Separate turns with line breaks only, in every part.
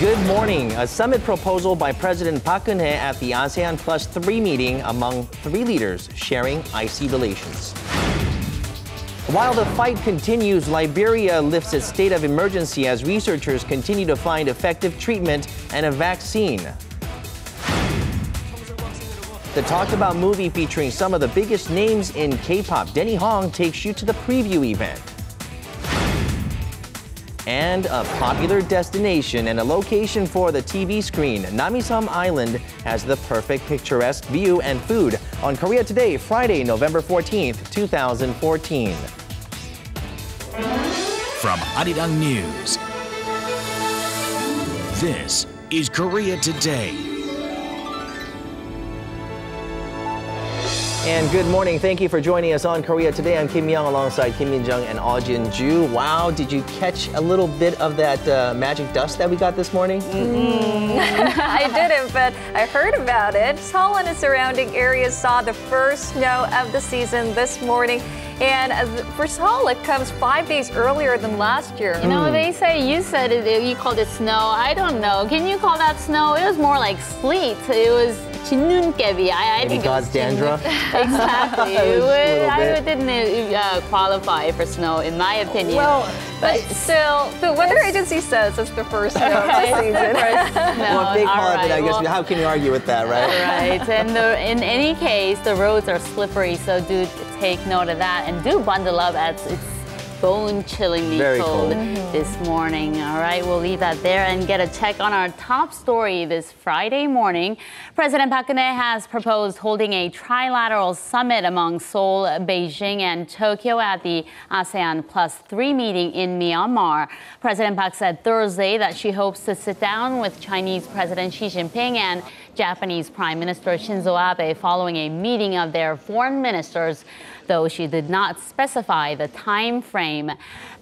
Good morning. A summit proposal by President Park Geun-hye at the ASEAN Plus 3 meeting among 3 leaders sharing icy relations. While the fight continues, Liberia lifts its state of emergency as researchers continue to find effective treatment and a vaccine. The talked about movie featuring some of the biggest names in K-pop, Denny Hong, takes you to the preview event. And a popular destination and a location for the TV screen, Namisum Island has the perfect picturesque view and food on Korea Today, Friday, November 14th, 2014.
From Arirang News, this is Korea Today.
And good morning. Thank you for joining us on Korea Today. I'm Kim Young alongside Kim Min-jung and Jin Ju. Wow, did you catch a little bit of that magic dust that we got this morning?
I didn't, but I heard about it. Seoul and its surrounding areas saw the first snow of the season this morning. And for Seoul, it comes 5 days earlier than last year.
You know, they say you said it, you called it snow. I don't know. Can you call that snow? It was more like sleet. It was 진눈깨비. I think
God's dandruff?
Exactly. I didn't qualify for snow, in my opinion.
Well, but still, the weather agency says it's the first snow of the season.
Well, if they call it, I guess, how can you argue with that, right?
Right. And in any case, the roads are slippery, so do take note of that and do bundle up as it's bone-chillingly cold this morning. All right, we'll leave that there and get a check on our top story this Friday morning. President Park Geun-hye has proposed holding a trilateral summit among Seoul, Beijing, and Tokyo at the ASEAN Plus 3 meeting in Myanmar. President Park said Thursday that she hopes to sit down with Chinese President Xi Jinping and Japanese Prime Minister Shinzo Abe following a meeting of their foreign ministers, though she did not specify the time frame.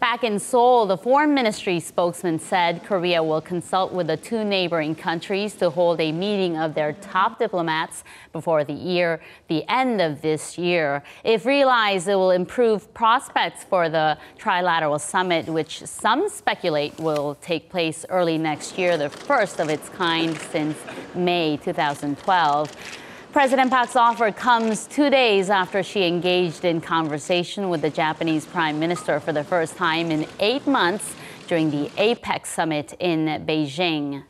Back in Seoul, the Foreign Ministry spokesman said Korea will consult with the 2 neighboring countries to hold a meeting of their top diplomats before the end of this year. If realized, it will improve prospects for the trilateral summit, which some speculate will take place early next year, the first of its kind since May 2012. President Park's offer comes 2 days after she engaged in conversation with the Japanese Prime Minister for the first time in 8 months during the APEC summit in Beijing.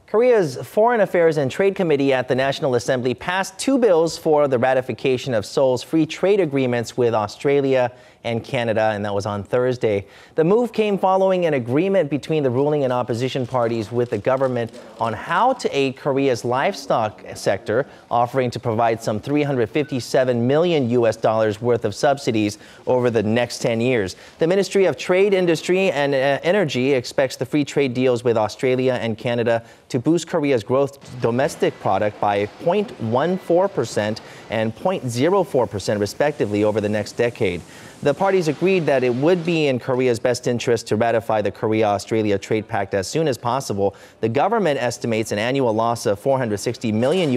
Korea's Foreign Affairs and Trade Committee at the National Assembly passed 2 bills for the ratification of Seoul's free trade agreements with Australia and Canada, and that was on Thursday. The move came following an agreement between the ruling and opposition parties with the government on how to aid Korea's livestock sector, offering to provide some $357 million worth of subsidies over the next 10 years. The Ministry of Trade, Industry and Energy expects the free trade deals with Australia and Canada to boost Korea's gross domestic product by 0.14% and 0.04% respectively over the next decade. The parties agreed that it would be in Korea's best interest to ratify the Korea-Australia Trade Pact as soon as possible. The government estimates an annual loss of $460 million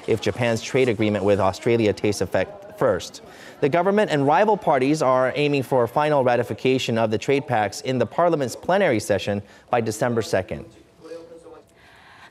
if Japan's trade agreement with Australia takes effect first. The government and rival parties are aiming for final ratification of the trade pacts in the parliament's plenary session by December 2nd.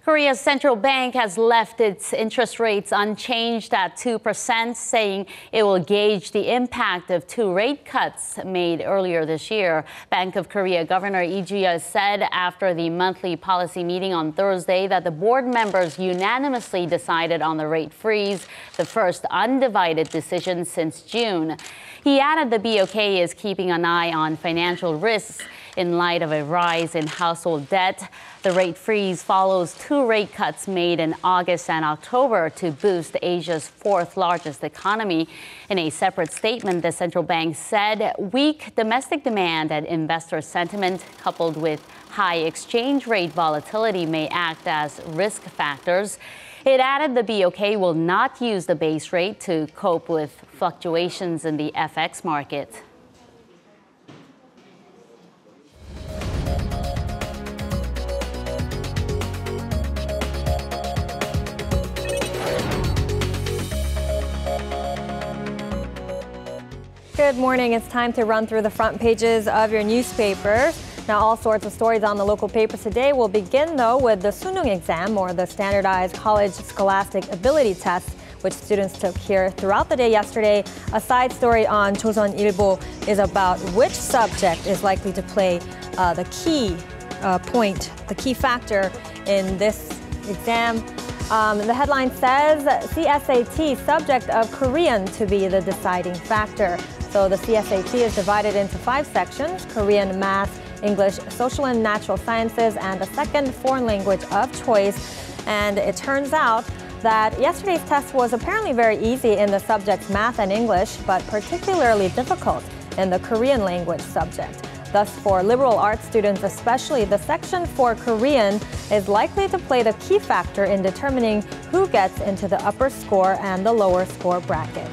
Korea's central bank has left its interest rates unchanged at 2%, saying it will gauge the impact of 2 rate cuts made earlier this year. Bank of Korea Governor Lee Ju-yeol said after the monthly policy meeting on Thursday that the board members unanimously decided on the rate freeze, the first undivided decision since June. He added the BOK is keeping an eye on financial risks in light of a rise in household debt. The rate freeze follows 2 rate cuts made in August and October to boost Asia's 4th largest economy. In a separate statement, the central bank said weak domestic demand and investor sentiment, coupled with high exchange rate volatility, may act as risk factors. It added the BOK will not use the base rate to cope with fluctuations in the FX market.
Good morning. It's time to run through the front pages of your newspaper.
Now, all sorts of stories on the local papers today. We'll begin, though, with the Sunung exam, or the Standardized College Scholastic Ability Test, which students took here throughout the day yesterday. A side story on Joseonilbo is about which subject is likely to play the key factor in this exam. The headline says CSAT subject of Korean to be the deciding factor. So the CSAT is divided into 5 sections: Korean, Math, English, Social and Natural Sciences, and a second foreign language of choice. And it turns out that yesterday's test was apparently very easy in the subjects Math and English, but particularly difficult in the Korean language subject. Thus, for liberal arts students especially, the section for Korean is likely to play the key factor in determining who gets into the upper score and the lower score brackets.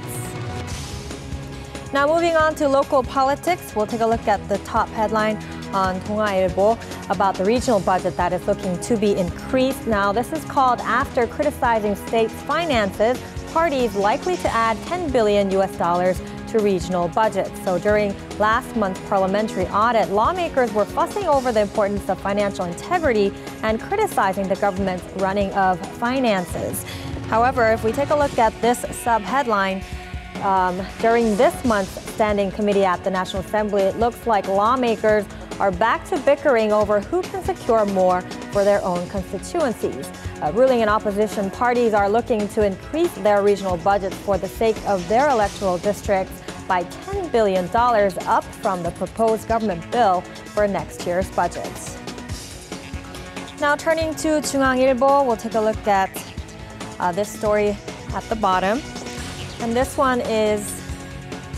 Now, moving on to local politics, we'll take a look at the top headline on 동아일보 about the regional budget that is looking to be increased. Now, this is called after criticizing states' finances, parties likely to add $10 billion to regional budgets. So during last month's parliamentary audit, lawmakers were fussing over the importance of financial integrity and criticizing the government's running of finances. However, if we take a look at this sub-headline, during this month's standing committee at the National Assembly, it looks like lawmakers are back to bickering over who can secure more for their own constituencies. Ruling and opposition parties are looking to increase their regional budgets for the sake of their electoral districts by $10 billion, up from the proposed government bill for next year's budget. Now, turning to 중앙일보, we'll take a look at this story at the bottom. And this one is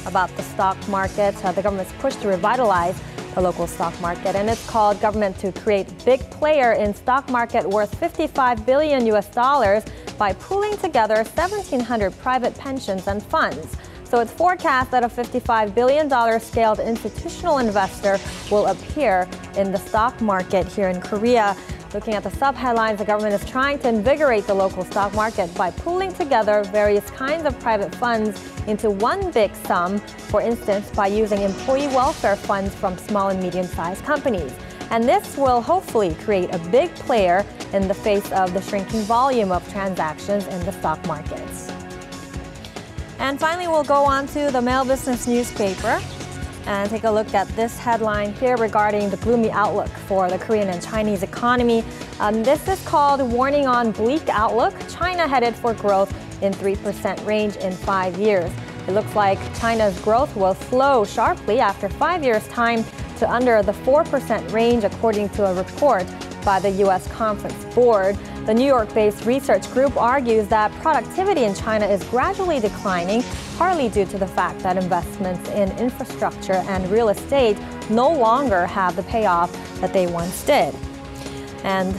about the stock market, the government's push to revitalize the local stock market. And it's called Government to Create Big Player in Stock Market Worth $55 billion by pooling together 1,700 private pensions and funds. So it's forecast that a $55 billion scaled institutional investor will appear in the stock market here in Korea. Looking at the sub-headlines, the government is trying to invigorate the local stock market by pooling together various kinds of private funds into one big sum, for instance, by using employee welfare funds from small and medium-sized companies. And this will hopefully create a big player in the face of the shrinking volume of transactions in the stock markets. And finally, we'll go on to the Mail Business newspaper and take a look at this headline here regarding the gloomy outlook for the Korean and Chinese economy. This is called Warning on Bleak Outlook. China headed for growth in 3% range in 5 years. It looks like China's growth will slow sharply after 5 years' time to under the 4% range, according to a report by the U.S. Conference Board. The New York-based research group argues that productivity in China is gradually declining, partly due to the fact that investments in infrastructure and real estate no longer have the payoff that they once did. And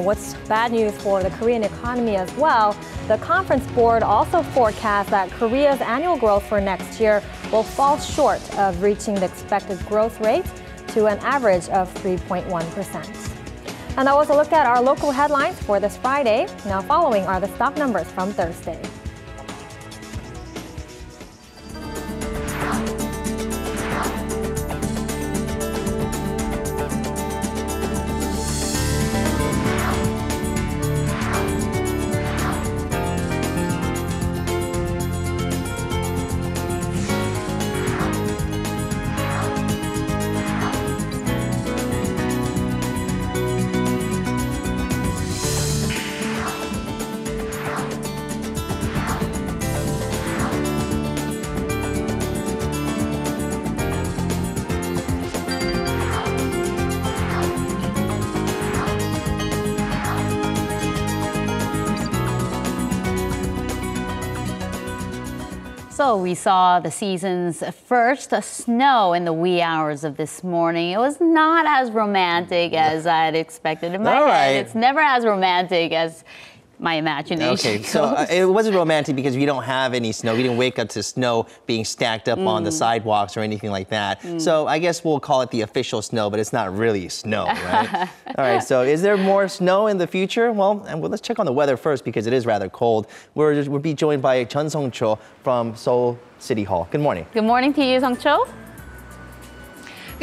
what's bad news for the Korean economy as well, the Conference Board also forecasts that Korea's annual growth for next year will fall short of reaching the expected growth rate to an average of 3.1%. And that was a look at our local headlines for this Friday. Now following are the stock numbers from Thursday.
So we saw the season's first snow in the wee hours of this morning. It was not as romantic as I had expected in my head. It's never as romantic as my imagination.
Okay, so it wasn't romantic because we don't have any snow. We didn't wake up to snow being stacked up on the sidewalks or anything like that. So I guess we'll call it the official snow, but it's not really snow, right? All right, so is there more snow in the future? Well, let's check on the weather first because it is rather cold. We'll be joined by Chun Song-cho from Seoul City Hall. Good morning.
Good morning to you, Song-cho.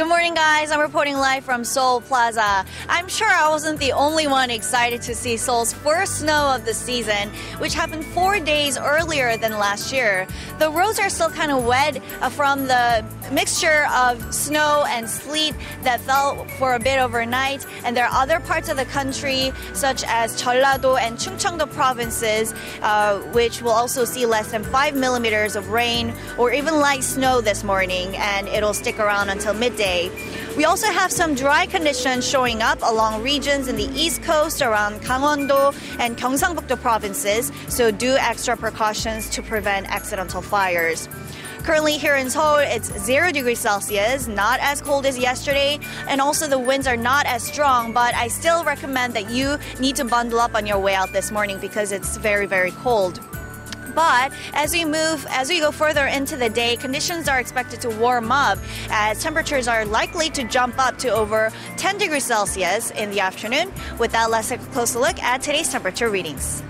Good morning, guys. I'm reporting live from Seoul Plaza. I'm sure I wasn't the only one excited to see Seoul's first snow of the season, which happened 4 days earlier than last year. The roads are still kind of wet from the mixture of snow and sleet that fell for a bit overnight, and there are other parts of the country, such as Jeollado and Chungcheongdo provinces, which will also see less than 5 millimeters of rain or even light snow this morning, and it'll stick around until midday. We also have some dry conditions showing up along regions in the East Coast around Gangwon-do and Gyeongsang-buk-do provinces, so do extra precautions to prevent accidental fires. Currently here in Seoul, it's 0 degrees Celsius, not as cold as yesterday, and also the winds are not as strong, but I still recommend that you need to bundle up on your way out this morning because it's very, very cold. But as we go further into the day, conditions are expected to warm up as temperatures are likely to jump up to over 10 degrees Celsius in the afternoon. With that, let's take a closer look at today's temperature readings.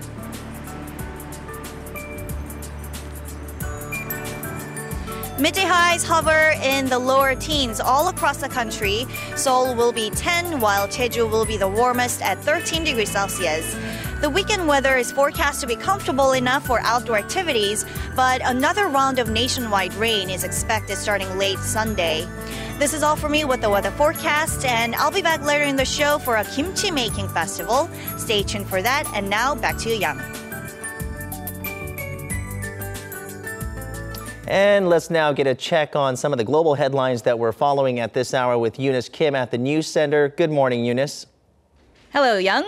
Midday highs hover in the lower teens all across the country. Seoul will be 10, while Jeju will be the warmest at 13 degrees Celsius. The weekend weather is forecast to be comfortable enough for outdoor activities, but another round of nationwide rain is expected starting late Sunday. This is all for me with the weather forecast, and I'll be back later in the show for a kimchi making festival. Stay tuned for that, and now back to you, Yang.
And let's now get a check on some of the global headlines that we're following at this hour with Eunice Kim at the News Center. Good morning, Eunice.
Hello, Young.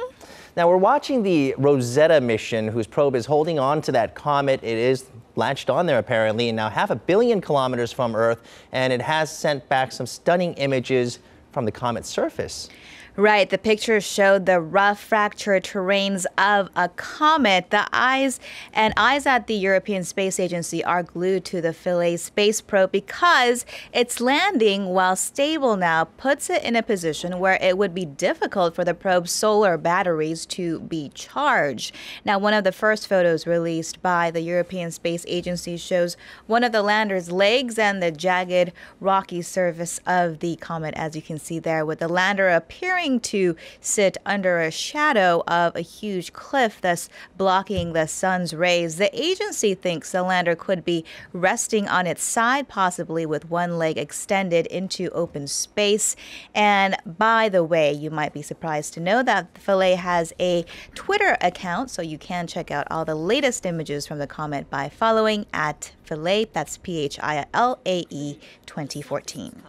Now, we're watching the Rosetta mission, whose probe is holding on to that comet. It is latched on there, apparently, and now 500 million kilometers from Earth, and it has sent back some stunning images from the comet's surface.
Right, the pictures showed the rough, fractured terrains of a comet. The eyes at the European Space Agency are glued to the Philae space probe because its landing, while stable now, puts it in a position where it would be difficult for the probe's solar batteries to be charged. Now, one of the first photos released by the European Space Agency shows one of the lander's legs and the jagged, rocky surface of the comet, as you can see there, with the lander appearing to sit under a shadow of a huge cliff, thus blocking the sun's rays. The agency thinks the lander could be resting on its side, possibly with one leg extended into open space. And by the way, you might be surprised to know that Philae has a Twitter account, so you can check out all the latest images from the comet by following at Philae, that's PHILAE 2014.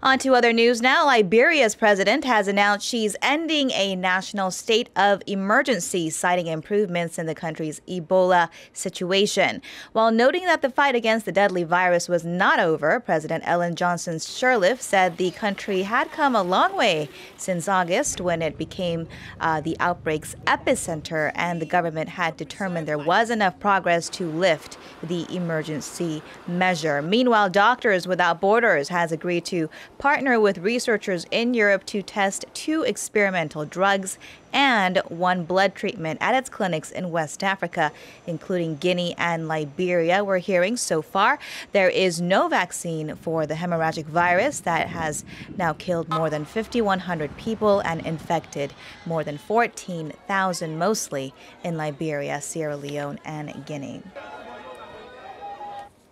On to other news now. Liberia's president has announced she's ending a national state of emergency, citing improvements in the country's Ebola situation. While noting that the fight against the deadly virus was not over, President Ellen Johnson Sirleaf said the country had come a long way since August, when it became the outbreak's epicenter, and the government had determined there was enough progress to lift the emergency measure. Meanwhile, Doctors Without Borders has agreed to partner with researchers in Europe to test 2 experimental drugs and 1 blood treatment at its clinics in West Africa, including Guinea and Liberia. We're hearing so far there is no vaccine for the hemorrhagic virus that has now killed more than 5,100 people and infected more than 14,000, mostly in Liberia, Sierra Leone, and Guinea.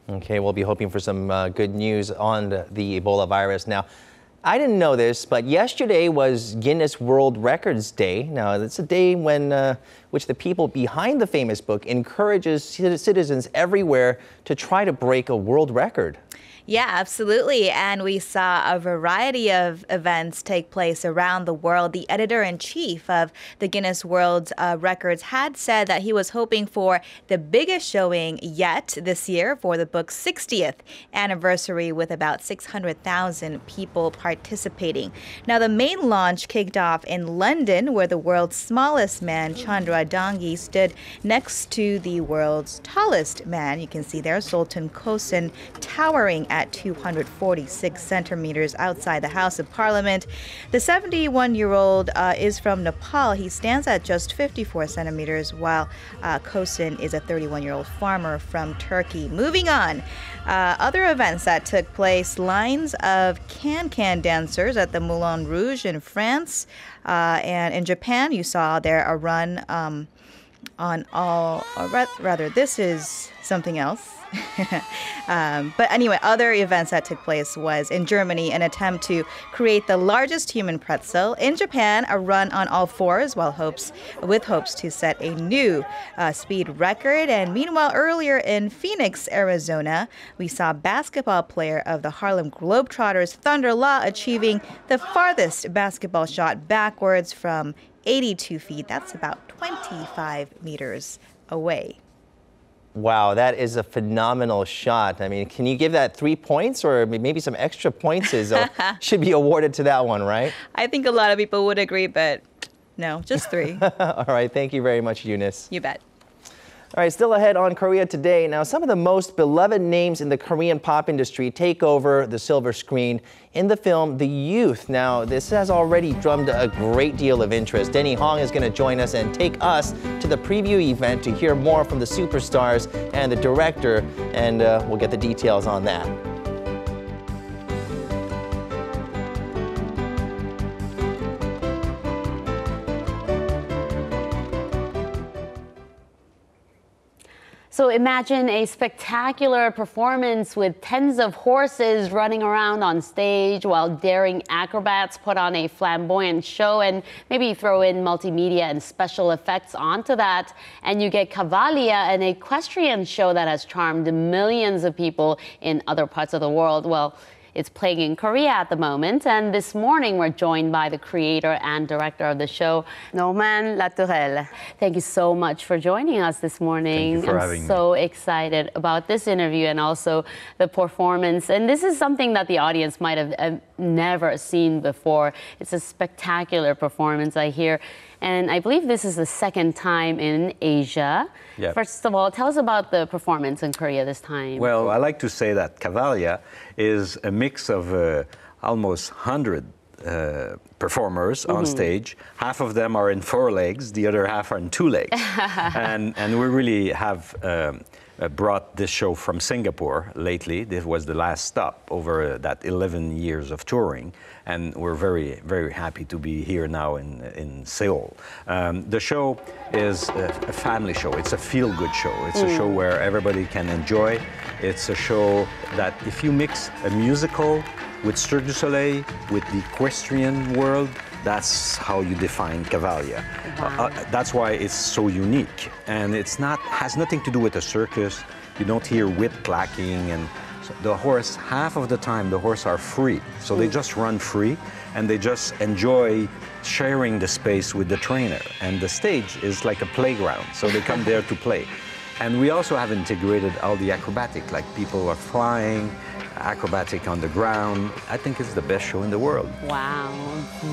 Okay, we'll be hoping for some good news on the Ebola virus. Now, I didn't know this, but yesterday was Guinness World Records Day. Now, it's a day when which the people behind the famous book encourages citizens everywhere to try to break a world record.
Yeah, absolutely. And we saw a variety of events take place around the world. The editor-in-chief of the Guinness World Records had said that he was hoping for the biggest showing yet this year for the book's 60th anniversary, with about 600,000 people participating. Now, the main launch kicked off in London, where the world's smallest man, Chandra Dangi, stood next to the world's tallest man. You can see there Sultan Kosin towering at at 246 centimeters outside the House of Parliament. The 71-year-old is from Nepal. He stands at just 54 centimeters, while Kosin is a 31-year-old farmer from Turkey. Moving on, other events that took place, lines of can-can dancers at the Moulin Rouge in France. And in Japan, you saw there a run on all, or rather, this is something else. But anyway, other events that took place was in Germany, an attempt to create the largest human pretzel. In Japan, a run on all fours, with hopes to set a new speed record. And meanwhile, earlier in Phoenix, Arizona, we saw basketball player of the Harlem Globetrotters, Thunder Law, achieving the farthest basketball shot backwards from 82 feet. That's about 25 meters away.
Wow, that is a phenomenal shot. I mean, can you give that 3 points, or maybe some extra points should be awarded to that one, right?
I think a lot of people would agree, but no, just 3.
All right, thank you very much, Eunice.
You bet.
All right, still ahead on Korea Today. Now, some of the most beloved names in the Korean pop industry take over the silver screen in the film The Youth. Now, this has already drummed a great deal of interest. Denny Hong is going to join us and take us to the preview event to hear more from the superstars and the director, and we'll get the details on that.
So imagine a spectacular performance with tens of horses running around on stage while daring acrobats put on a flamboyant show, and maybe throw in multimedia and special effects onto that, and you get Cavalia, an equestrian show that has charmed millions of people in other parts of the world. Well, it's playing in Korea at the moment, and this morning we're joined by the creator and director of the show, Latourelle. Thank you so much for joining us this morning.
Thank you for having me.
I'm so excited about this interview and also the performance. And this is something that the audience might have never seen before. It's a spectacular performance, I hear. And I believe this is the second time in Asia.
Yep.
First of all, tell us about the performance in Korea this time.
Well, I like to say that Cavalia is a mix of almost 100 performers on stage. Half of them are in 4 legs, the other half are in 2 legs. and we really have brought this show from Singapore lately. This was the last stop over that 11 years of touring, and we're very, very happy to be here now in Seoul. The show is a family show. It's a feel-good show. It's a show where everybody can enjoy. It's a show that if you mix a musical with Cirque du Soleil, with the equestrian world, that's how you define Cavalia.
Wow.
That's why it's so unique, and has nothing to do with a circus. You don't hear whip clacking, and so the horse, half of the time the horse are free, so they just run free, and they just enjoy sharing the space with the trainer. And the stage is like a playground, so they come there to play. And we also have integrated all the acrobatic, like people are flying, acrobatic on the ground. I think it's the best show in the world.
Wow,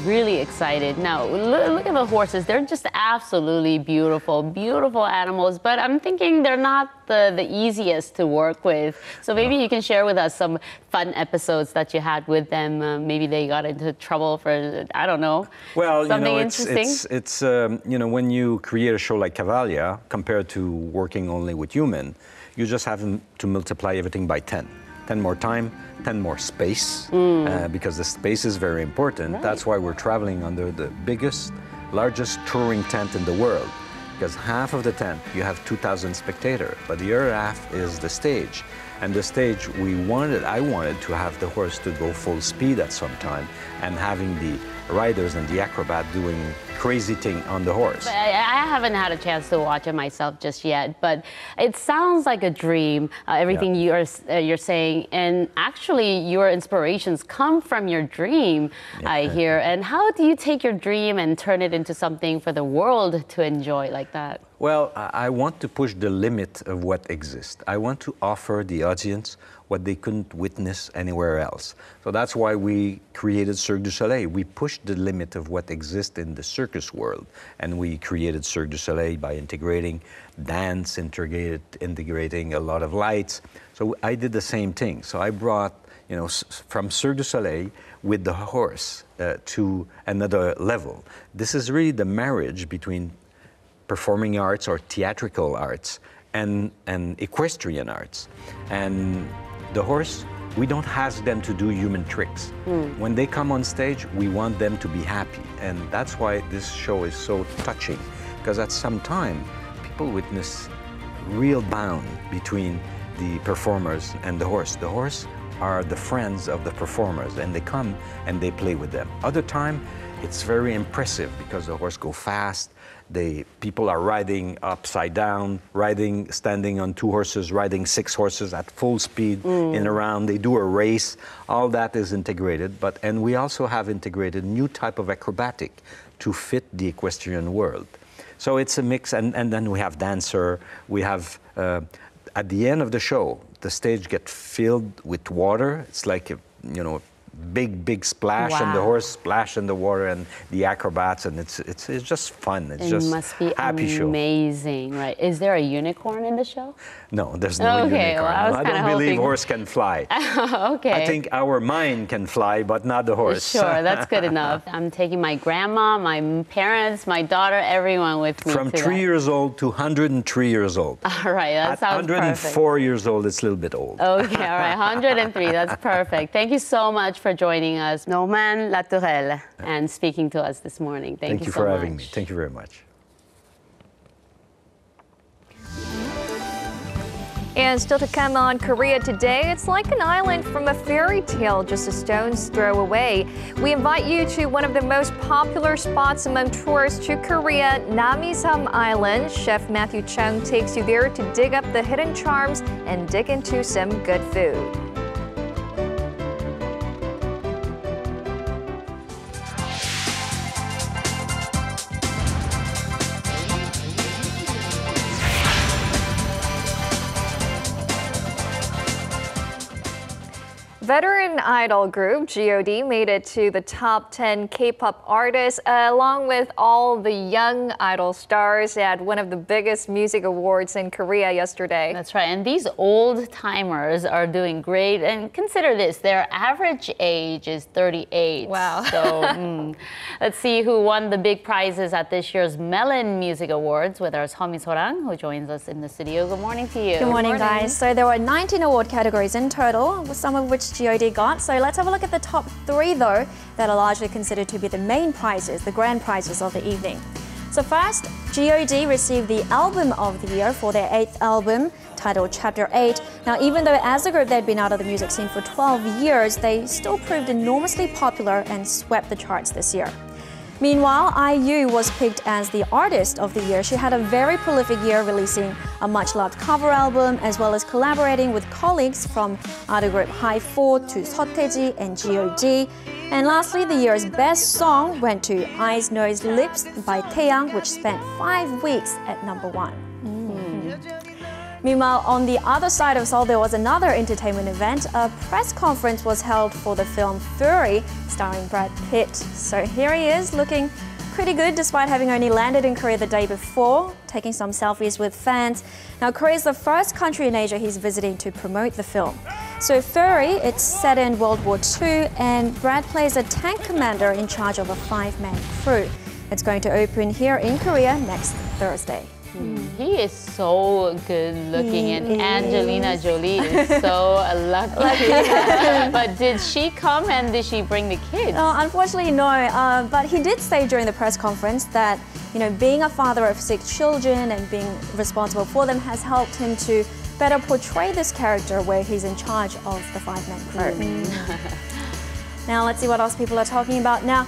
really excited. Now, look at the horses. They're just absolutely beautiful, beautiful animals, but I'm thinking they're not the easiest to work with. So maybe you can share with us some fun episodes that you had with them. Maybe they got into trouble for, I don't know,
well,
something
interesting. It's when you create a show like Cavalia, compared to working only with human, you just have to multiply everything by 10. 10 more time, 10 more space, because the space is very important. Right. That's why we're traveling under the biggest, largest touring tent in the world, because half of the tent, you have 2,000 spectators, but the other half is the stage. And the stage, I wanted to have the horse to go full speed at some time, and having the riders and the acrobat doing crazy thing on the horse.
But I haven't had a chance to watch it myself just yet, but it sounds like a dream, everything you're saying, and actually your inspirations come from your dream, I hear. And how do you take your dream and turn it into something for the world to enjoy like that?
Well, I want to push the limit of what exists. I want to offer the audience what they couldn't witness anywhere else. So that's why we created Cirque du Soleil. We pushed the limit of what exists in the circus world, and we created Cirque du Soleil by integrating dance, integrating a lot of lights. So I did the same thing. So I brought, from Cirque du Soleil with the horse to another level. This is really the marriage between performing arts or theatrical arts and equestrian arts. And the horse, we don't ask them to do human tricks. When they come on stage, we want them to be happy. And that's why this show is so touching, because at some time, people witness real bond between the performers and the horse. The horse are the friends of the performers, and they come and they play with them. Other time, it's very impressive because the horse go fast. People are riding upside down, standing on 2 horses, riding 6 horses at full speed in a round. They do a race. All that is integrated. And we also have integrated new type of acrobatic to fit the equestrian world. So it's a mix, and then we have dancer. We have, at the end of the show, the stage gets filled with water. It's like a, big splash, and the horse splash in the water, and the acrobats, and it's just fun. It's just
must be
happy show.
Amazing, right? Is there a unicorn in the show?
No, there's no unicorn.
Well,
I don't believe horse can fly.
Okay.
I think our mind can fly, but not the horse.
Sure, that's good enough. I'm taking my grandma, my parents, my daughter, everyone with me.
From 3 years old to 103 years old.
All right, that sounds perfect.
At 104 years old, it's a little bit old.
Okay, all right, 103, that's perfect. Thank you so much for joining us, Norman Latourelle, and speaking to us this morning. Thank you so
for
much.
having me. Thank you very much.
And still to come on Korea Today, it's like an island from a fairy tale just a stone's throw away. We invite you to one of the most popular spots among tourists to Korea, Namisam Island. Chef Matthew Chung takes you there to dig up the hidden charms and dig into some good food. Veteran idol group G.O.D made it to the top 10 K-pop artists, along with all the young idol stars at one of the biggest music awards in Korea yesterday.
That's right, and these old timers are doing great. And consider this, their average age is 38.
Wow.
So let's see who won the big prizes at this year's Melon Music Awards with our Seomi Sorang, who joins us in the studio. Good morning to you.
Good morning, guys. So there were 19 award categories in total, with some of which G.O.D got. So let's have a look at the top 3, though, that are largely considered to be the main prizes, the grand prizes of the evening. So first, G.O.D received the Album of the Year for their 8th album, titled Chapter 8. Now, even though as a group they'd been out of the music scene for 12 years, they still proved enormously popular and swept the charts this year. Meanwhile, IU was picked as the Artist of the Year. She had a very prolific year, releasing a much-loved cover album, as well as collaborating with colleagues from idol group HI4 to Seotaeji and G.O.D. And lastly, the year's best song went to Eyes, Nose, Lips by Taeyang, which spent 5 weeks at #1. Meanwhile, on the other side of Seoul, there was another entertainment event. A press conference was held for the film Fury, starring Brad Pitt. So here he is, looking pretty good despite having only landed in Korea the day before, taking some selfies with fans. Now, Korea is the first country in Asia he's visiting to promote the film. So Fury, it's set in World War II, and Brad plays a tank commander in charge of a 5-man crew. It's going to open here in Korea next Thursday.
He is so good looking, and Angelina Jolie is so lucky. But did she come and did she bring the kids?
Unfortunately, no. But he did say during the press conference that, being a father of 6 children and being responsible for them has helped him to better portray this character where he's in charge of the 5-man crew. Now, let's see what else people are talking about. Now,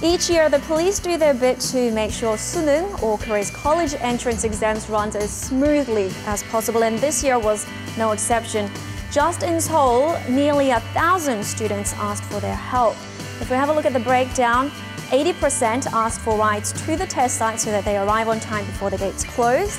each year, the police do their bit to make sure Suneung, or Korea's college entrance exams, runs as smoothly as possible, and this year was no exception. Just in Seoul, nearly 1,000 students asked for their help. If we have a look at the breakdown, 80% asked for rides to the test site so that they arrive on time before the gates close.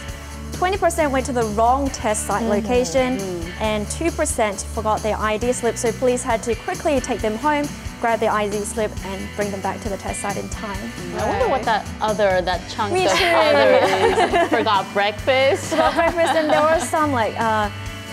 20% went to the wrong test site location, and 2% forgot their ID slip. So police had to quickly take them home, grab their ID slip, and bring them back to the test site in time.
I wonder what that chunk of other is. Forgot breakfast.
Forgot breakfast, and there were some like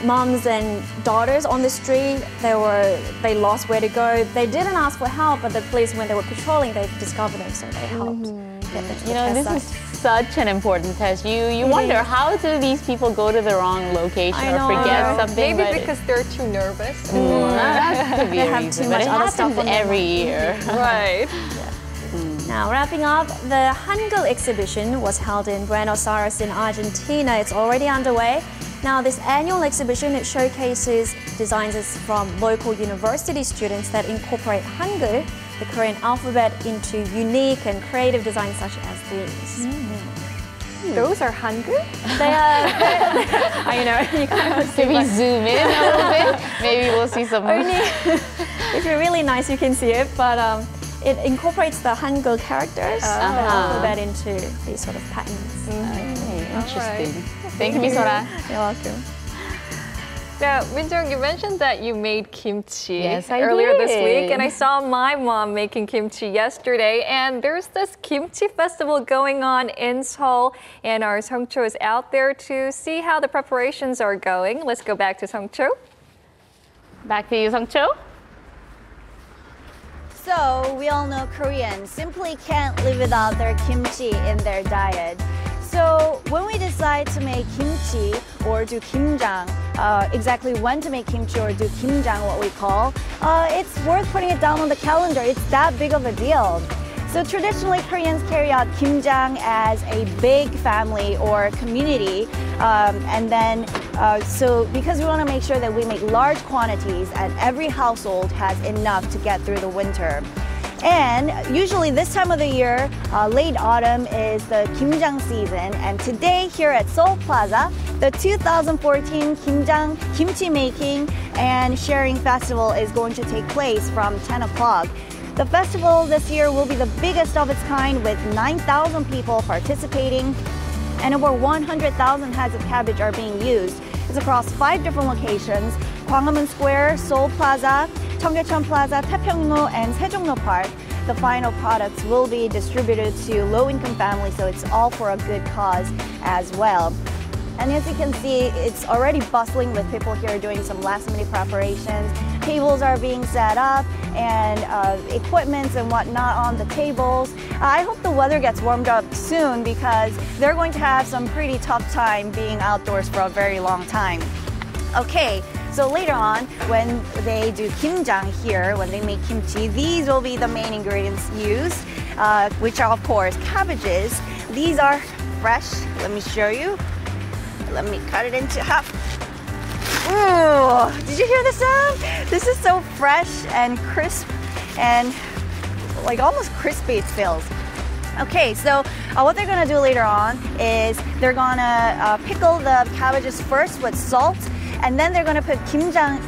mums and daughters on the street. They lost where to go. They didn't ask for help, but the police, when they were patrolling, they discovered them, so they helped get them to the test site.
This is such an important test. You wonder, how do these people go to the wrong location or forget something?
Maybe because they're too nervous.
That could be
They
a
have
reason,
too
but
much
it
other stuff
happens
on their
every
mind.
year.
Right.
Now, wrapping up, the Hangul exhibition was held in Buenos Aires in Argentina. It's already underway. Now, this annual exhibition, it showcases designs from local university students that incorporate Hangul, the Korean alphabet, into unique and creative designs such as these.
Those are Hangul?
They are, I know, you kind of see
Can we zoom in a little bit? Maybe we'll see some more.
only if you're really nice, you can see it, but it incorporates the Hangul characters, the alphabet, into these sort of patterns.
Interesting. Thank you, Sora.
You're welcome.
Now, Minjung, you mentioned that you made kimchi
Yes, I
earlier this
did.
week, and I saw my mom making kimchi yesterday, and there's this kimchi festival going on in Seoul, and our Songcho is out there to see how the preparations are going. Let's go back to Songcho.
Back to you, Songcho.
So, we all know Koreans simply can't live without their kimchi in their diet. So, when we decide to make kimchi or do kimjang, exactly when to make kimchi or do kimjang, what we call, it's worth putting it down on the calendar. It's that big of a deal. So traditionally, Koreans carry out kimjang as a big family or community. So because we want to make sure that we make large quantities and every household has enough to get through the winter. And usually this time of the year, late autumn, is the kimjang season. And today here at Seoul Plaza, the 2014 Kimjang Kimchi Making and Sharing Festival is going to take place from 10 o'clock. The festival this year will be the biggest of its kind, with 9,000 people participating and over 100,000 heads of cabbage are being used. It's across 5 different locations: Gwanghwamun Square, Seoul Plaza, Cheonggyecheon Plaza, Taepyeongno, and Sejongno Park. The final products will be distributed to low-income families, so it's all for a good cause as well. And as you can see, it's already bustling with people here doing some last-minute preparations. Tables are being set up and equipments and whatnot on the tables. I hope the weather gets warmed up soon, because they're going to have some pretty tough time being outdoors for a very long time. Okay, so later on, when they do kimjang here, when they make kimchi, these will be the main ingredients used, which are, of course, cabbages. These are fresh. Let me show you. Let me cut it into half. Ooh, did you hear the sound? This is so fresh and crisp and like almost crispy it feels. Okay, so what they're gonna do later on is they're gonna pickle the cabbages first with salt, and then they're gonna put kimjang,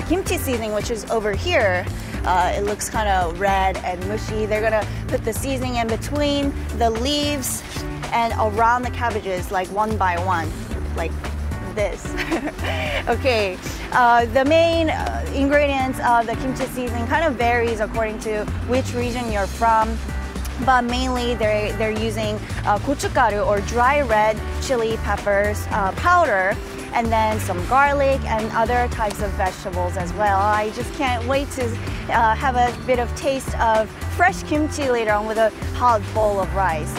kimchi seasoning, which is over here. It looks kind of red and mushy. They're gonna put the seasoning in between the leaves and around the cabbages, like one by one, like this. Okay, the main ingredients of the kimchi seasoning kind of varies according to which region you're from, but mainly they're using gochugaru, or dry red chili peppers powder, and then some garlic and other types of vegetables as well. I just can't wait to have a bit of taste of fresh kimchi later on with a hot bowl of rice.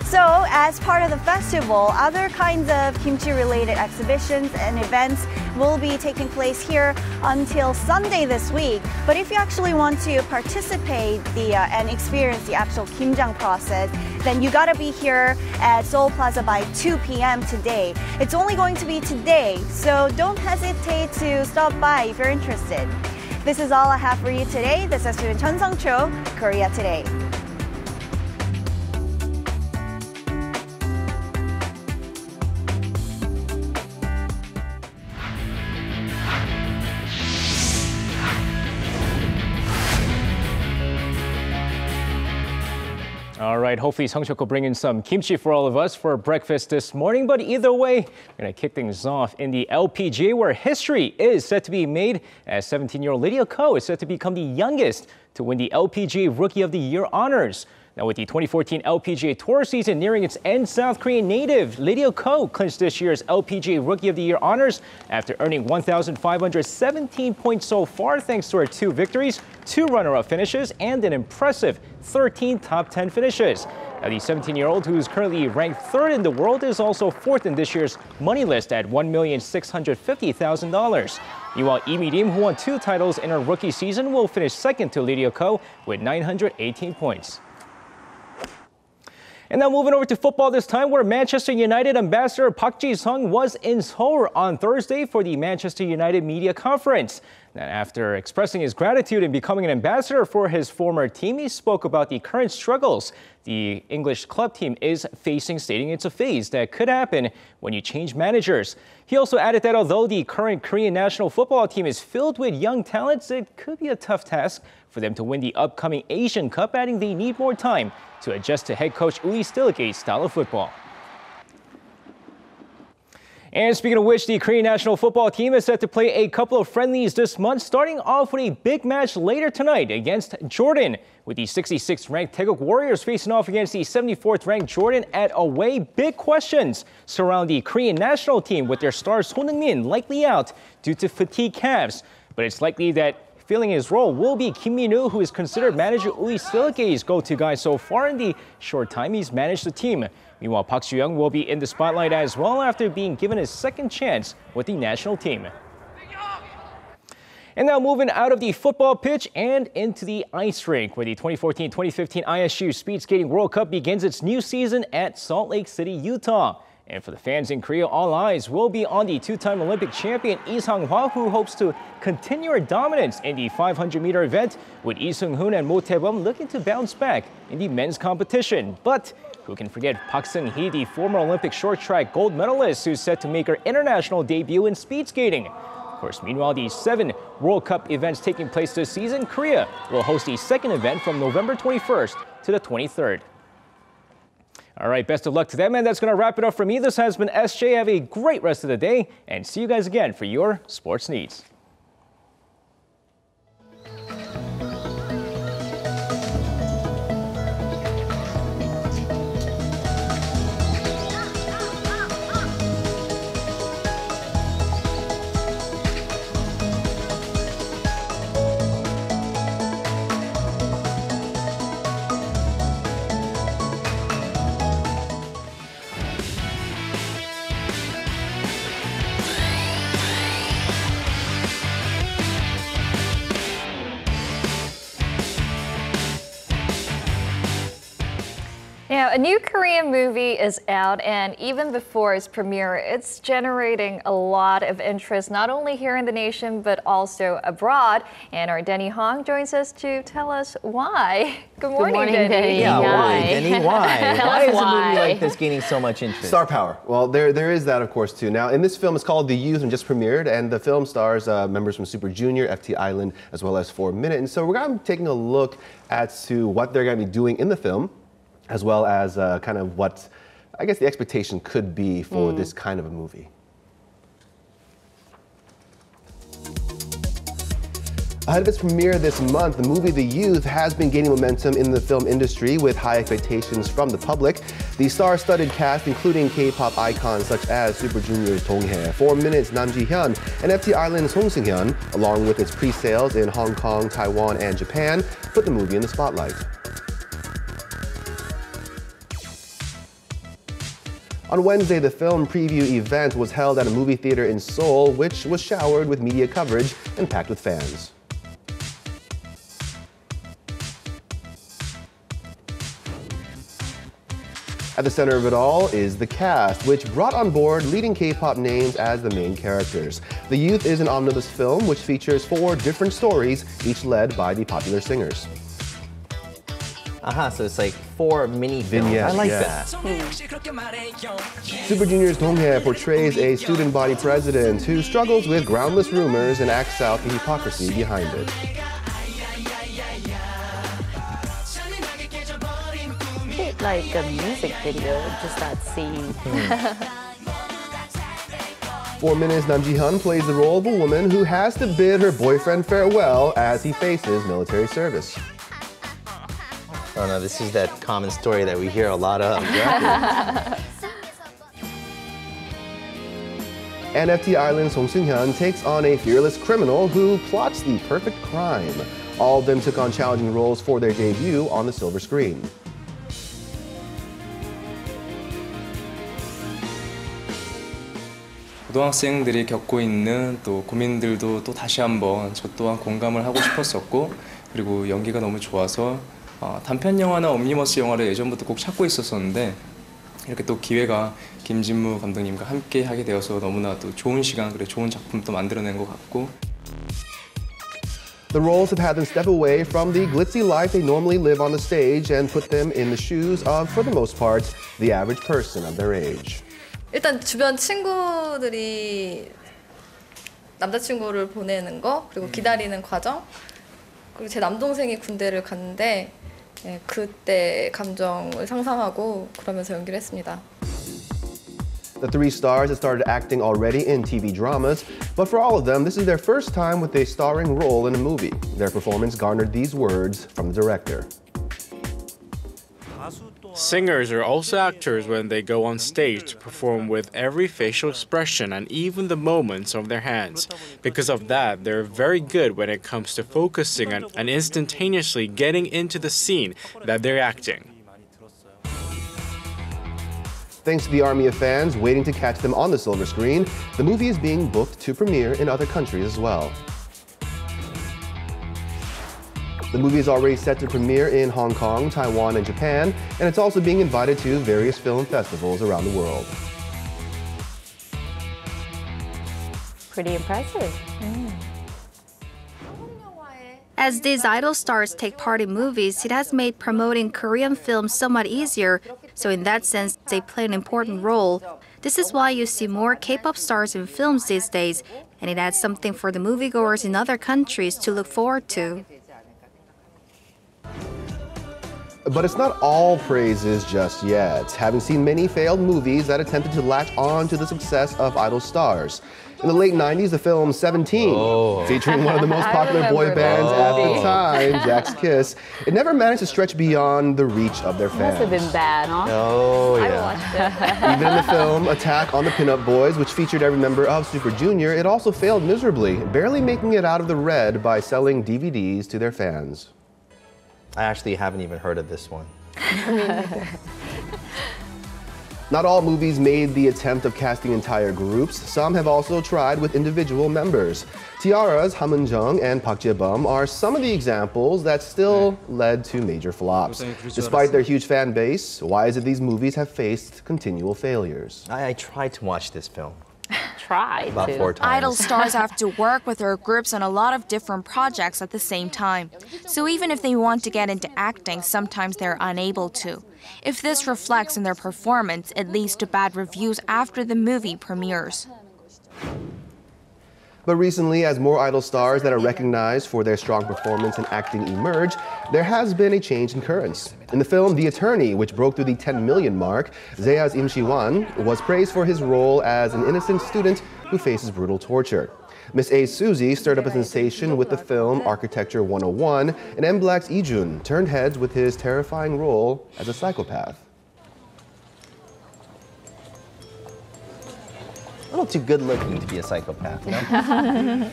So, as part of the festival, other kinds of kimchi-related exhibitions and events will be taking place here until Sunday this week. But if you actually want to participate and experience the actual kimjang process, then you gotta be here at Seoul Plaza by 2 p.m. today. It's only going to be today, so don't hesitate to stop by if you're interested. This is all I have for you today. This is student Chun Sung-cho, Korea Today.
All right. right, hopefully Seongcheok will bring in some kimchi for all of us for breakfast this morning. But either way, we're going to kick things off in the LPGA, where history is set to be made as 17-year-old Lydia Ko is set to become the youngest to win the LPGA Rookie of the Year honors. Now, with the 2014 LPGA Tour season nearing its end, South Korean native Lydia Ko clinched this year's LPGA Rookie of the Year honors after earning 1,517 points so far, thanks to her 2 victories, 2 runner-up finishes, and an impressive 13 top 10 finishes. Now, the 17-year-old, who's currently ranked 3rd in the world, is also 4th in this year's money list at $1,650,000. Meanwhile, Lee Mi-rim, who won 2 titles in her rookie season, will finish 2nd to Lydia Ko with 918 points. And now moving over to football this time, where Manchester United ambassador Park Ji-sung was in Seoul on Thursday for the Manchester United Media Conference. Now, after expressing his gratitude in becoming an ambassador for his former team, he spoke about the current struggles the English club team is facing, stating it's a phase that could happen when you change managers. He also added that although the current Korean national football team is filled with young talents, it could be a tough task for them to win the upcoming Asian Cup, adding they need more time to adjust to head coach Uli Stillake's style of football. And speaking of which, the Korean national football team is set to play a couple of friendlies this month, starting off with a big match later tonight against Jordan, with the 66th ranked Taeguk Warriors facing off against the 74th ranked Jordan at away. Big questions surround the Korean national team, with their star Son Heung-min likely out due to fatigue calves. But it's likely that filling his role will be Kim Min-woo, who is considered manager Uli Stillake's go-to guy so far in the short time he's managed the team. Meanwhile, Park Soo-young will be in the spotlight as well after being given his 2nd chance with the national team. And now moving out of the football pitch and into the ice rink, where the 2014-2015 ISU Speed Skating World Cup begins its new season at Salt Lake City, Utah. And for the fans in Korea, all eyes will be on the 2-time Olympic champion Lee Sang-hwa, who hopes to continue her dominance in the 500-meter event, with Lee Seung-hoon and Mo Tae-bum looking to bounce back in the men's competition. But who can forget Park Seung-hee, the former Olympic short track gold medalist, who's set to make her international debut in speed skating. Of course, meanwhile, the 7 World Cup events taking place this season, Korea will host the 2nd event from November 21st to the 23rd. All right, best of luck to them, and that's going to wrap it up for me. This has been SJ. Have a great rest of the day, and see you guys again for your sports needs.
Now, a new Korean movie is out, and even before its premiere, it's generating a lot of interest, not only here in the nation, but also abroad. And our Denny Hong joins us to tell us why. Good morning, Denny.
Yeah, why, Denny? Why? Why is a
why.
movie like this gaining so much interest?
Star power. Well, there is that, of course, too. Now, in this film, it's called The Youth and just premiered, and the film stars members from Super Junior, FT Island, as well as 4 Minute. And so we're going to be taking a look as to what they're going to be doing in the film, as well as kind of what, I guess, the expectation could be for this kind of a movie. Ahead of its premiere this month, the movie The Youth has been gaining momentum in the film industry with high expectations from the public. The star-studded cast, including K-pop icons such as Super Junior's Donghae, 4 Minute's Nam Ji-hyun, and FT Island's Song Seung-hyun, along with its pre-sales in Hong Kong, Taiwan, and Japan, put the movie in the spotlight. On Wednesday, the film preview event was held at a movie theater in Seoul, which was showered with media coverage and packed with fans. At the center of it all is the cast, which brought on board leading K-pop names as the main characters. The Youth is an omnibus film which features 4 different stories, each led by the popular singers.
So it's like 4 mini
vignettes.
I like
that.
that.
Super Junior's Donghae portrays a student body president who struggles with groundless rumors and acts out the hypocrisy behind it.
like a music video, just that scene.
4 Minutes Nam Ji-hyun plays the role of a woman who has to bid her boyfriend farewell as he faces military service.
Oh no, this is that common story that we hear a lot of.
NFT Island Song Seung-hyun takes on a fearless criminal who plots the perfect crime. All of them took on challenging roles for their debut on the silver screen.
고등학생들이 겪고 있는 또 고민들도 또 다시 한번 저 또한 공감을 하고 싶었었고, 그리고 연기가 너무 좋아서 단편 영화나 옴니버스 영화를 예전부터 꼭 찾고 있었었는데 이렇게 또 기회가 김진무 감독님과 함께 하게 되어서 너무나 또 좋은 시간, 그리고 좋은 작품도 만들어낸 것 같고.
The roles have had them step away from the glitzy life they normally live on the stage and put them in the shoes of, for the most part, the average person of their age.
일단 주변 친구들이 남자친구를 보내는 거, 그리고 기다리는 과정, 그리고 제 남동생이 군대를 갔는데 그때 감정을 상상하고 그러면서 연기를 했습니다.
The three stars had started acting already in TV dramas, but for all of them, this is their first time with a starring role in a movie. Their performance garnered these words from the director.
Singers are also actors when they go on stage to perform with every facial expression and even the movements of their hands. Because of that, they're very good when it comes to focusing and instantaneously getting into the scene that they're acting.
Thanks to the army of fans waiting to catch them on the silver screen, the movie is being booked to premiere in other countries as well. The movie is already set to premiere in Hong Kong, Taiwan, and Japan, and it's also being invited to various film festivals around the world.
Pretty impressive.
As these idol stars take part in movies, it has made promoting Korean films somewhat easier, so in that sense, they play an important role. This is why you see more K-pop stars in films these days, and it adds something for the moviegoers in other countries to look forward to.
But it's not all praises just yet, having seen many failed movies that attempted to latch on to the success of idol stars. In the late 90s, the film 17, featuring one of the most popular boy bands at the time, Jack's Kiss, it never managed to stretch beyond the reach of their fans.
Must have been bad, huh?
Oh, yeah. Even in the film Attack on the Pinup Boys, which featured every member of Super Junior, it also failed miserably, barely making it out of the red by selling DVDs to their fans.
I actually haven't even heard of this one.
Not all movies made the attempt of casting entire groups. Some have also tried with individual members. Tiara's Han Mun-jung and Park Jae-bum are some of the examples that still led to major flops. Despite their huge fan base, why is it these movies have faced continual failures?
I tried to watch this film.
About
4 times.
Idol stars have to work with their groups on a lot of different projects at the same time. So even if they want to get into acting, sometimes they're unable to. If this reflects in their performance, it leads to bad reviews after the movie premieres.
But recently, as more idol stars that are recognized for their strong performance and acting emerge, there has been a change in currents. In the film The Attorney, which broke through the 10 million mark, Zaya's Im Shi-wan was praised for his role as an innocent student who faces brutal torture. Miss A's Suzy stirred up a sensation with the film Architecture 101, and M Black's Lee-jun turned heads with his terrifying role as a psychopath.
A little too good looking to be a psychopath, no?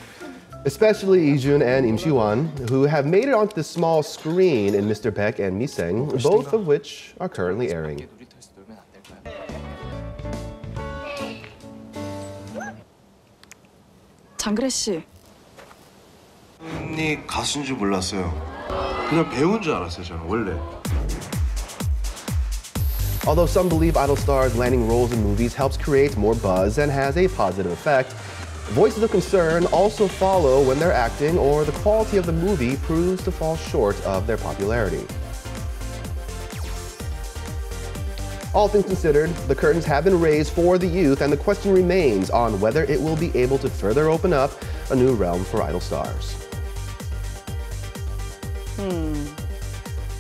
Especially Lee-jun and Im Shi-wan, who have made it onto the small screen in Mr. Baek and Mi-seng, both of which are currently airing.
장그래 씨.
언니 가수인 줄 몰랐어요. 그냥 배우인 줄 알았어요, 저는 원래.
Although some believe idol stars landing roles in movies helps create more buzz and has a positive effect, voices of concern also follow when they're acting or the quality of the movie proves to fall short of their popularity. All things considered, the curtains have been raised for the youth, and the question remains on whether it will be able to further open up a new realm for idol stars.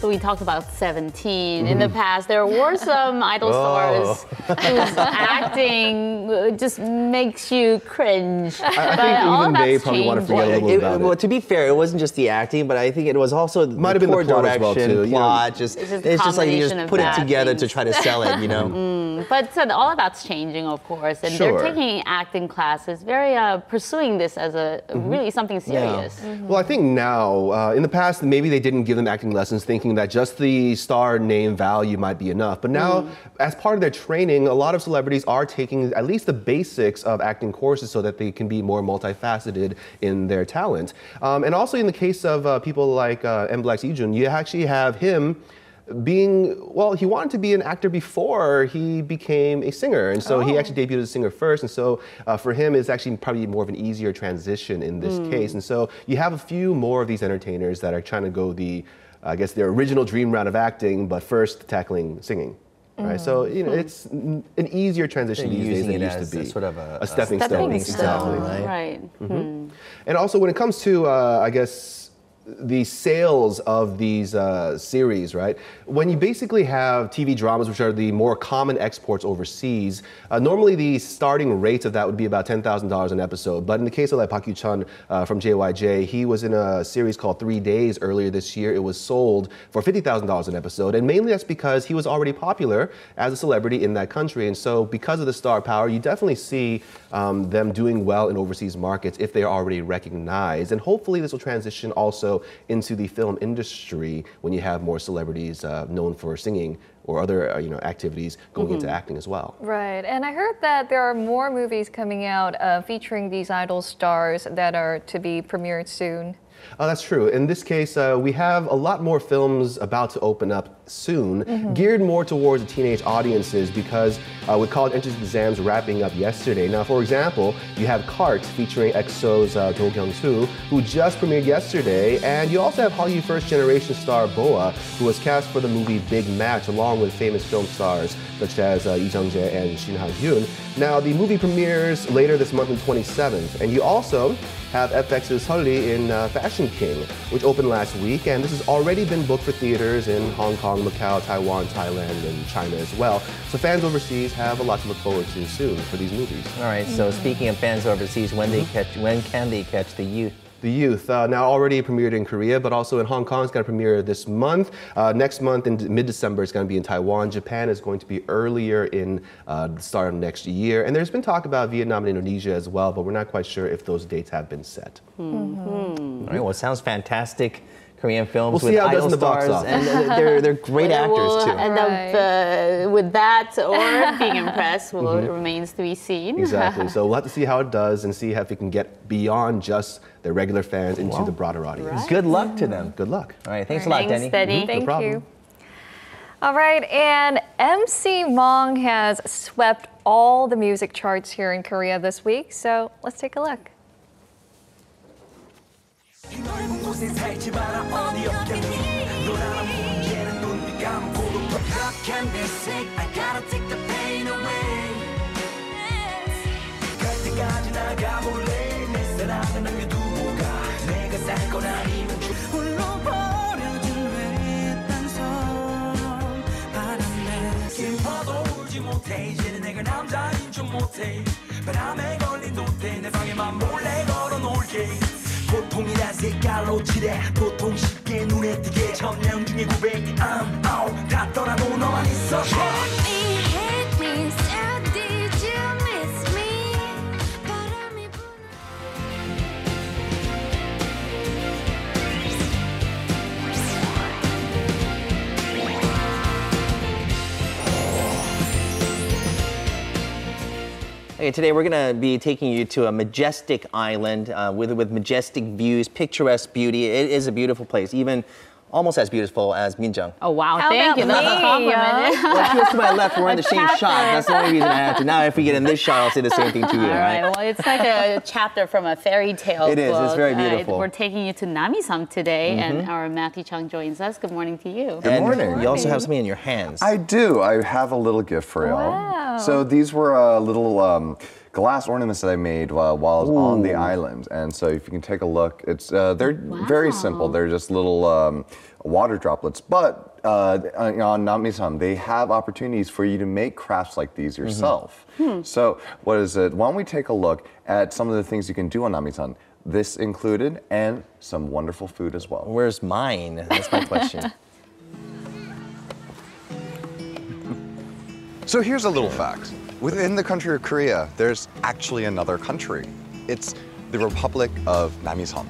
So we talked about 17. In the past, there were some idol stars whose acting just makes you cringe.
I think even they probably want to forget a little bit about it.
Well, to be fair, it wasn't just the acting, but I think it was also
Might have been the plot as well, too.
Plot, it's just like you just put it together to try to sell it, you know?
But all of that's changing, of course, and they're taking acting classes, very pursuing this as a really something serious.
Well, I think now, in the past, maybe they didn't give them acting lessons thinking that just the star name value might be enough. But now, as part of their training, a lot of celebrities are taking at least the basics of acting courses so that they can be more multifaceted in their talent. And also in the case of people like M. Black's Lee-jun, you actually have him being, well, he wanted to be an actor before he became a singer. And so he actually debuted as a singer first. And so for him, it's actually probably more of an easier transition in this case. And so you have a few more of these entertainers that are trying to go the, I guess, their original dream route of acting, but first tackling singing. Right, so you know it's an easier transition these days than it used to be.
Sort of a
stepping stone.
Exactly.
Right.
And also when it comes to, I guess, the sales of these series, right? When you basically have TV dramas, which are the more common exports overseas, normally the starting rates of that would be about $10,000 an episode. But in the case of like Park Yu-chun from JYJ, he was in a series called 3 Days earlier this year. It was sold for $50,000 an episode. And mainly that's because he was already popular as a celebrity in that country. And so because of the star power, you definitely see them doing well in overseas markets if they are already recognized. And hopefully this will transition also into the film industry when you have more celebrities known for singing or other activities going into acting as well.
Right, and I heard that there are more movies coming out featuring these idol stars that are to be premiered soon.
That's true. In this case, we have a lot more films about to open up soon, geared more towards the teenage audiences because with college entrance exams wrapping up yesterday. Now, for example, you have Cart featuring EXO's Do Kyung-soo, who just premiered yesterday, and you also have Hallyu first generation star Boa, who was cast for the movie Big Match, along with famous film stars such as Lee Jung-jae and Shin Ha-gyun. Now, the movie premieres later this month on 27th, and you also have FX's Sully in Fashion King, which opened last week, and this has already been booked for theaters in Hong Kong, Macau, Taiwan, Thailand, and China as well. So fans overseas have a lot to look forward to soon for these movies.
All right, so speaking of fans overseas, when can they catch The Youth?
The Youth, now already premiered in Korea, but also in Hong Kong. It's going to premiere this month. Next month, in mid-December, it's going to be in Taiwan. Japan is going to be earlier in the start of next year. And there's been talk about Vietnam and Indonesia as well, but we're not quite sure if those dates have been set.
All right, well, it sounds fantastic. Korean films
we'll
with idol stars, and they're great actors too.
End up with that or being impressed remains to be seen.
Exactly. So we'll have to see how it does and see if it can get beyond just their regular fans into the broader audience.
Right. Good luck to them.
Good luck.
All right. Thanks a lot, Denny.
Thank you. All right, and MC Mong has swept all the music charts here in Korea this week. So let's take a look.
보통이란 색깔로 칠해 보통 쉽게 눈에 띄게 천명 중에 900개 다 떠나도 너만 있어
Okay, today we're going to be taking you to a majestic island with majestic views, picturesque beauty. It is a beautiful place, even almost as beautiful as Minjung.
Oh, wow. Thank you. That's a compliment.
Well, she was to my left. We're in the same shot. That's the only reason I had to. Now, if we get in this shot, I'll say the same thing to you.
All right. Well, it's like a chapter from a fairy tale book.
It is. It's very beautiful.
We're taking you to Namisam today, and our Matthew Chung joins us. Good morning to you.
Good morning. You also have something in your hands.
I do. I have a little gift for y'all.
Wow.
So these were little glass ornaments that I made while I was on the island. And so if you can take a look, it's they're very simple. They're just little water droplets. But on Namisam, they have opportunities for you to make crafts like these yourself. So what is it? Why don't we take a look at some of the things you can do on Namisam? This included, and some wonderful food as well.
Where's mine? That's my question.
So here's a little fact. Within the country of Korea, there's actually another country. It's the Republic of Namisam.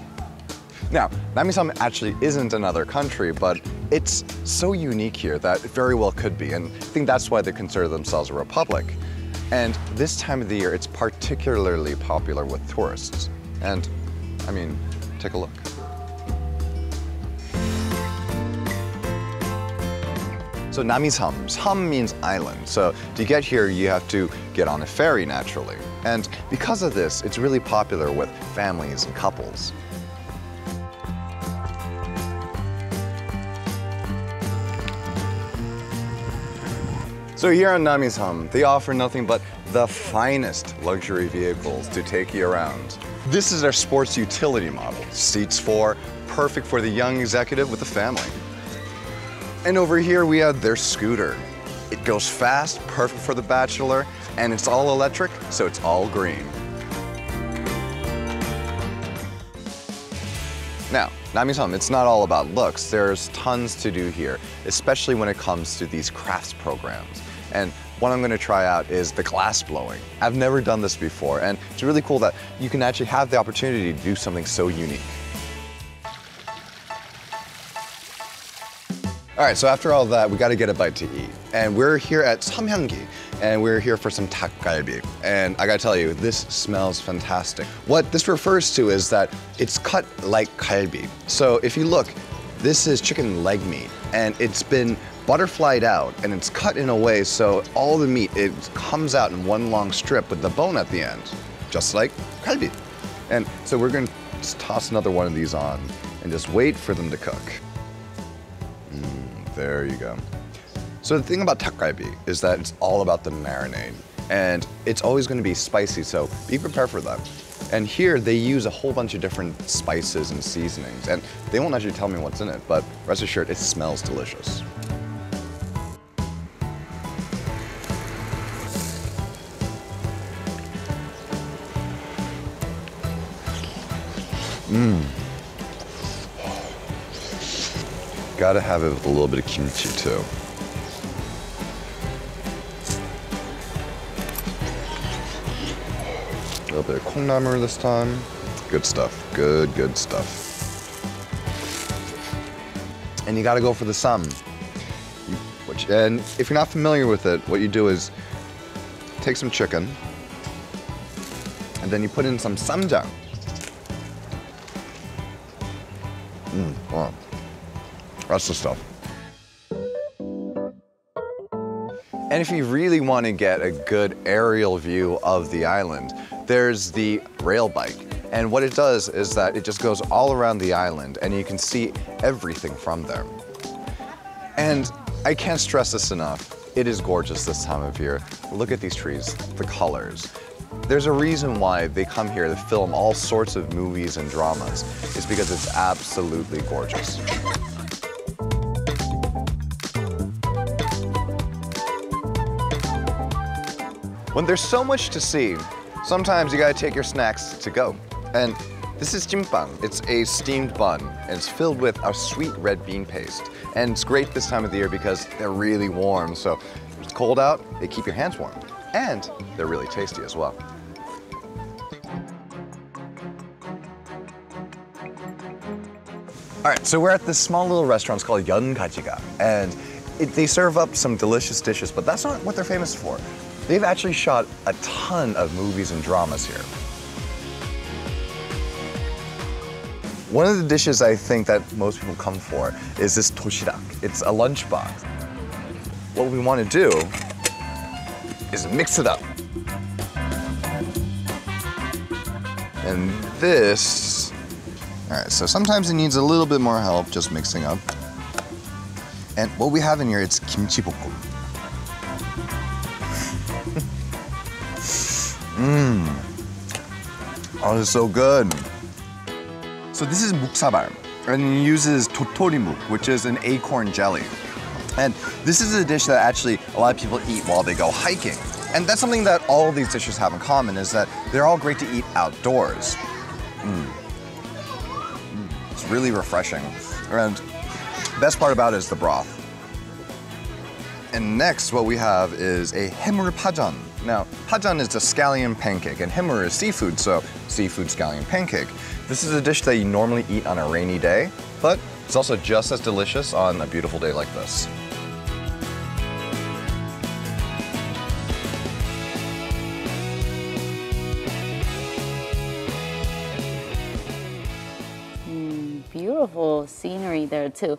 Now, Namisam actually isn't another country, but it's so unique here that it very well could be, and I think that's why they consider themselves a republic. And this time of the year, it's particularly popular with tourists. And, I mean, take a look. So Namisam, Sam means island. So to get here, you have to get on a ferry naturally. And because of this, it's really popular with families and couples. So here on Namisam, they offer nothing but the finest luxury vehicles to take you around. This is their sports utility model. Seats 4, perfect for the young executive with a family. And over here we have their scooter. It goes fast, perfect for the bachelor, and it's all electric, so it's all green. Now, Namisam, it's not all about looks. There's tons to do here, especially when it comes to these crafts programs. And what I'm gonna try out is the glass blowing. I've never done this before, and it's really cool that you can actually have the opportunity to do something so unique. All right, so after all that, we gotta get a bite to eat. And we're here at Samhyanggi, and we're here for some 닭갈비. And I gotta tell you, this smells fantastic. What this refers to is that it's cut like galbi. So if you look, this is chicken leg meat, and it's been butterflied out, and it's cut in a way so all the meat, it comes out in one long strip with the bone at the end, just like galbi. And so we're gonna just toss another one of these on and just wait for them to cook. There you go. So the thing about 닭갈비 is that it's all about the marinade, and it's always going to be spicy, so be prepared for that. And here they use a whole bunch of different spices and seasonings, and they won't actually tell me what's in it, but rest assured, it smells delicious. Gotta have it with a little bit of kimchi too. A little bit of 콩나물 this time. Good stuff, good stuff. And you gotta go for the sam. And if you're not familiar with it, what you do is take some chicken, and then you put in some samjang. Wow. That's the stuff. And if you really want to get a good aerial view of the island, there's the rail bike. And what it does is that it just goes all around the island, and you can see everything from there. And I can't stress this enough. It is gorgeous this time of year. Look at these trees, the colors. There's a reason why they come here to film all sorts of movies and dramas. It's because it's absolutely gorgeous. When there's so much to see, sometimes you gotta take your snacks to go. And this is jimpang. It's a steamed bun, and it's filled with a sweet red bean paste. And it's great this time of the year because they're really warm. So if it's cold out, they keep your hands warm. And they're really tasty as well. All right, so we're at this small little restaurant. It's called Yeongajiga, and they serve up some delicious dishes, but that's not what they're famous for. They've actually shot a ton of movies and dramas here. One of the dishes I think that most people come for is this toshirak. It's a lunchbox. What we want to do is mix it up. And this, all right, so sometimes it needs a little bit more help just mixing up. And what we have in here, it's kimchi bokkum. Oh, this is so good. So this is muksabar, and it uses totorimuk, which is an acorn jelly. And this is a dish that actually a lot of people eat while they go hiking. And that's something that all of these dishes have in common, is that they're all great to eat outdoors. It's really refreshing. And the best part about it is the broth. And next, what we have is a hemur pajan. Now, pajan is a scallion pancake, and hemur is seafood, so seafood scallion pancake. This is a dish that you normally eat on a rainy day, but it's also just as delicious on a beautiful day like this.
Beautiful scenery there too.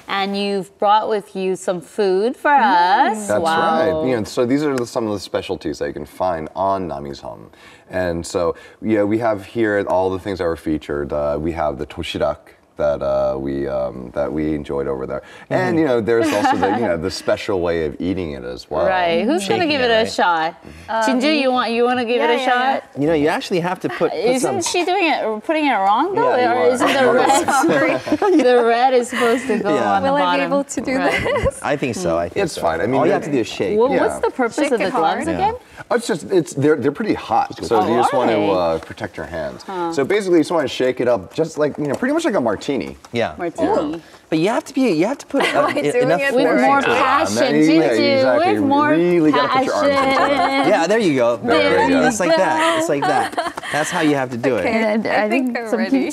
And you've brought with you some food for us.
That's
wow.
right. You know, so these are some of the specialties that you can find on Namiseom. And so, yeah, we have here all the things that were featured. We have the toshirak that we enjoyed over there, and you know, there's also the the special way of eating it as well.
Right. Who's gonna give it a shot? Jinju, you want to give it a shot?
You know, you actually have to put
Isn't she putting it wrong though,
Yeah,
or isn't the red? The red is supposed to go on the bottom.
Will I be able to do this?
I think so. I think
it's fine. I mean,
all you have to do is shake.
Well, what's the purpose of the gloves again?
Oh, they're pretty hot, so you just want to protect your hands. So basically, you just want to shake it up, just like pretty much like a martini.
Yeah.
Martini.
But you have to put enough
with more passion, Jinju. With more
really gotta put your arms into it.
Yeah, there you go. There you go. It's like that. It's like that. That's how you have to do it.
I think I'm ready.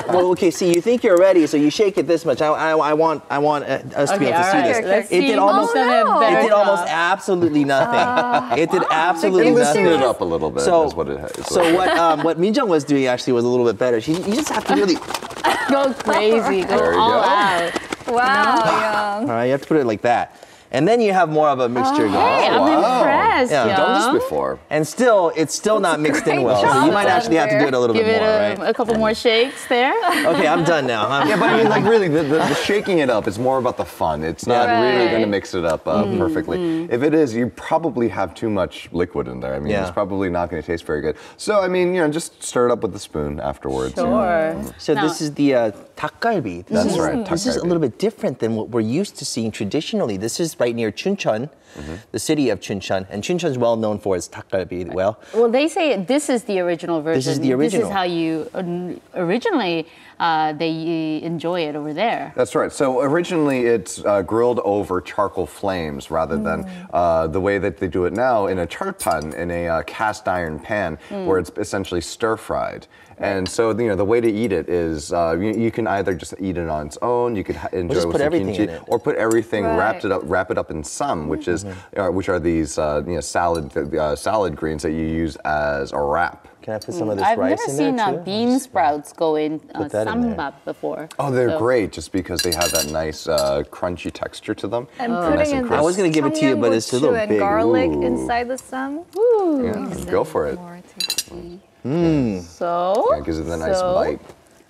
Well, okay. See, you think you're ready, so you shake it this much. I want us to be able to see this. It did almost absolutely nothing. It did absolutely nothing.
Loosen it up a little bit.
So
is what it is.
So what Minjung was doing actually was a little bit better. You just have to really
go crazy, go all out.
Wow,
All right, you have to put it like that. And then you have more of a mixture going.
Hey, I'm impressed.
Yeah,
I've done this before.
And still, it's still not mixed in well. So you might actually have to do it a little bit more, right?
A couple more shakes there.
Okay, I'm done now.
Yeah, but I mean, like really, the shaking it up is more about the fun. It's not really going to mix it up perfectly. If it is, you probably have too much liquid in there. I mean, it's probably not going to taste very good. So I mean, just stir it up with the spoon afterwards.
Sure.
So this is the 닭갈비.
That's right.
This is a little bit different than what we're used to seeing traditionally. This is right near Chuncheon, the city of Chuncheon, and Chuncheon is well known for its 닭갈비. Well,
they say this is the original version.
This is the original.
This is how you originally they enjoy it over there.
That's right. So originally it's grilled over charcoal flames rather than the way that they do it now in a charpan, in a cast iron pan, where it's essentially stir fried. And so, the way to eat it is you can either just eat it on its own, you could enjoy it with some kimchi, or put everything, wrap it up in some, which are these salad greens that you use as a wrap.
Can I put some of this rice in there too?
I've never seen bean sprouts go in sambap before.
Oh, they're great just because they have that nice crunchy texture to them.
And putting in
I was going to give it to you, but it's a little
and
big.
garlic inside the some.
Yeah, go for it.
So?
Yeah, it gives it a nice bite.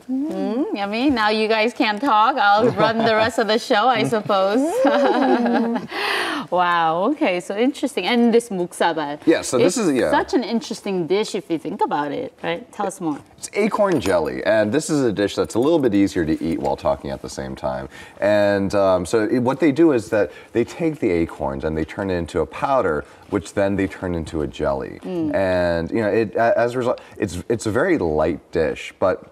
Yummy. Now you guys can't talk. I'll run the rest of the show, I suppose. Wow. Okay. So interesting. And this muksabar.
Yeah. So this is
such an interesting dish if you think about it. Right. Tell us more.
It's acorn jelly, and this is a dish that's a little bit easier to eat while talking at the same time. And what they do is that they take the acorns and they turn it into a powder, which then they turn into a jelly. And as a result, it's a very light dish, but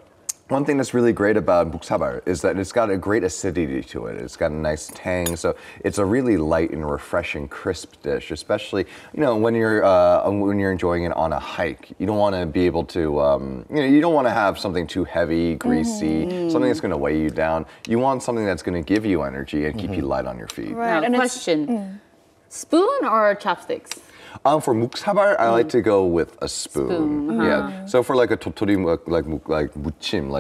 one thing that's really great about muksabar is that it's got a great acidity to it. It's got a nice tang, so it's a really light and refreshing, crisp dish. Especially, when you're enjoying it on a hike. You don't want to be able to, you don't want to have something too heavy, greasy, something that's going to weigh you down. You want something that's going to give you energy and keep you light on your feet.
Right. Now, question: spoon or chopsticks?
For muksabar, I like to go with a spoon. Yeah. So for like a totori, like muchim,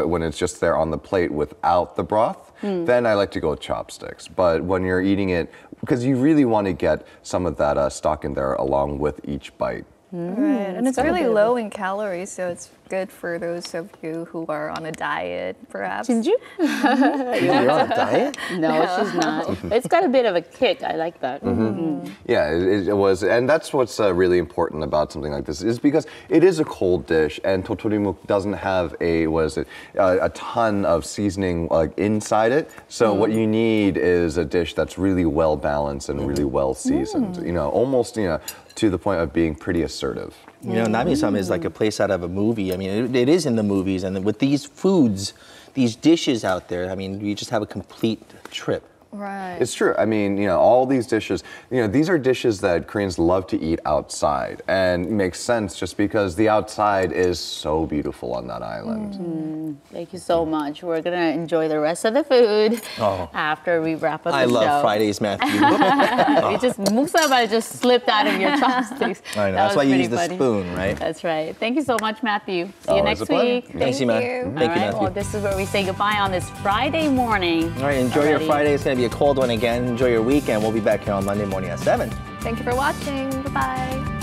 when it's just there on the plate without the broth, then I like to go with chopsticks. But when you're eating it, because you really want to get some of that stock in there along with each bite.
Right, and it's really low in calories, so it's good for those of you who are on a diet, perhaps.
진주?
You're on a diet?
No, she's not. It's got a bit of a kick. I like that.
Yeah, it was, and that's what's really important about something like this, is because it is a cold dish, and totorimuk doesn't have a ton of seasoning inside it. So what you need is a dish that's really well balanced and really well seasoned. You know, almost to the point of being pretty assertive.
You know, Nami-sama is like a place out of a movie. I mean, it is in the movies, and with these foods, these dishes out there, I mean, you just have a complete trip.
Right.
It's true. I mean, all these dishes, these are dishes that Koreans love to eat outside, and it makes sense just because the outside is so beautiful on that island.
Thank you so much. We're going to enjoy the rest of the food after we wrap up the show.
I love Fridays, Matthew.
Muksaba just slipped out of your chopsticks.
I know. That's why you use the spoon, right?
That's right. Thank you so much, Matthew. See you next week.
Thank you, Matthew. Thank you, Matthew.
Well, this is where we say goodbye on this Friday morning.
All right, enjoy your Friday. It's going to be a cold one again. Enjoy your weekend. We'll be back here on Monday morning at 7.
Thank you for watching. Bye-bye.